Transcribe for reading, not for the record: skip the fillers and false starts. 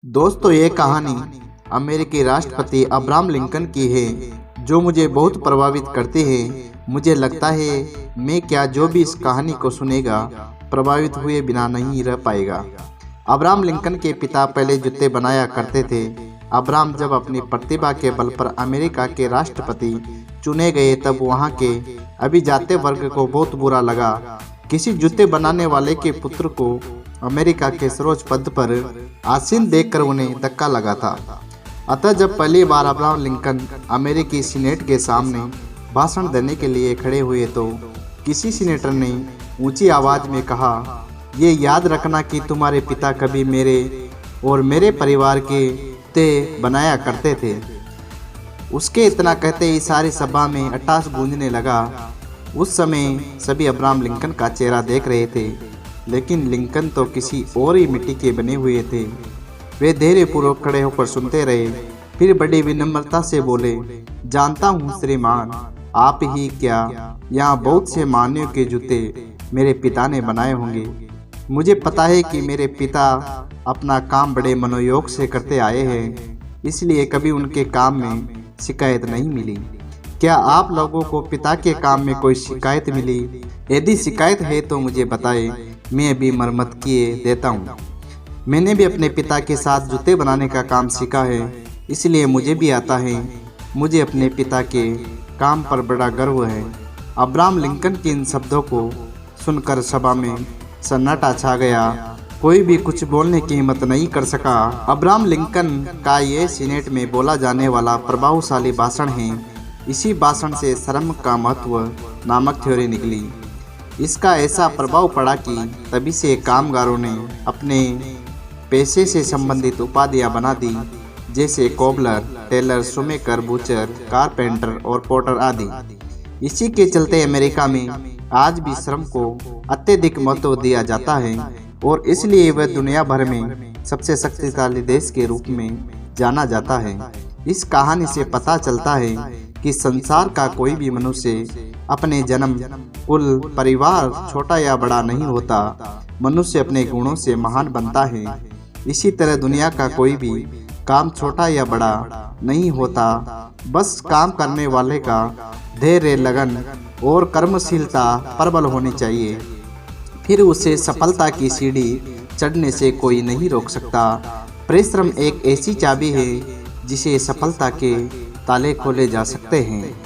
दोस्तों, ये कहानी अमेरिकी राष्ट्रपति अब्राहम लिंकन की है, जो मुझे बहुत प्रभावित करती है। मुझे लगता है मैं क्या जो भी इस कहानी को सुनेगा प्रभावित हुए बिना नहीं रह पाएगा। अब्राहम लिंकन के पिता पहले जूते बनाया करते थे। अब्राहम जब अपनी प्रतिभा के बल पर अमेरिका के राष्ट्रपति चुने गए, तब वहाँ के अभिजात वर्ग को बहुत बुरा लगा। किसी जूते बनाने वाले के पुत्र को अमेरिका के सर्वोच्च पद पर आसीन देखकर उन्हें धक्का लगा था। अतः जब पहली बार अब्राहम लिंकन अमेरिकी सीनेट के सामने भाषण देने के लिए खड़े हुए, तो किसी सीनेटर ने ऊंची आवाज में कहा, ये याद रखना कि तुम्हारे पिता कभी मेरे और मेरे परिवार के जूते बनाया करते थे। उसके इतना कहते ही सारी सभा में अट्टास गूंजने लगा। उस समय सभी अब्राहम लिंकन का चेहरा देख रहे थे, लेकिन लिंकन तो किसी और ही मिट्टी के बने हुए थे। वे धैर्यपूर्वक खड़े होकर सुनते रहे, फिर बड़ी विनम्रता से बोले, जानता हूँ श्रीमान, आप ही क्या, यहाँ बहुत से महानियों के जूते मेरे पिता ने बनाए होंगे। मुझे पता है कि मेरे पिता अपना काम बड़े मनोयोग से करते आए हैं, इसलिए कभी उनके काम में शिकायत नहीं मिली। क्या आप लोगों को पिता के काम में कोई शिकायत मिली? यदि शिकायत है तो मुझे बताएं, मैं भी मरम्मत किए देता हूँ। मैंने भी अपने पिता के साथ जूते बनाने का काम सीखा है, इसलिए मुझे भी आता है। मुझे अपने पिता के काम पर बड़ा गर्व है। अब्राहम लिंकन के इन शब्दों को सुनकर सभा में सन्नाटा छा गया। कोई भी कुछ बोलने की हिम्मत नहीं कर सका। अब्राहम लिंकन का ये सीनेट में बोला जाने वाला प्रभावशाली भाषण है। इसी भाषण से श्रम का महत्व नामक थ्योरी निकली। इसका ऐसा प्रभाव पड़ा कि तभी से कामगारों ने अपने पेशे से संबंधित उपाधियां बना दी, जैसे कोबलर, टेलर, शुमेकर, बूचर, कारपेंटर और पोर्टर आदि। इसी के चलते अमेरिका में आज भी श्रम को अत्यधिक महत्व दिया जाता है, और इसलिए वह दुनिया भर में सबसे शक्तिशाली देश के रूप में जाना जाता है। इस कहानी से पता चलता है कि संसार का कोई भी मनुष्य अपने जन्म, कुल, परिवार छोटा या बड़ा नहीं होता। मनुष्य अपने गुणों से महान बनता है। इसी तरह दुनिया का कोई भी काम छोटा या बड़ा नहीं होता। बस काम करने वाले का धैर्य, लगन और कर्मशीलता प्रबल होनी चाहिए, फिर उसे सफलता की सीढ़ी चढ़ने से कोई नहीं रोक सकता। परिश्रम एक ऐसी चाबी है जिसे सफलता के ताले खोले जा सकते हैं।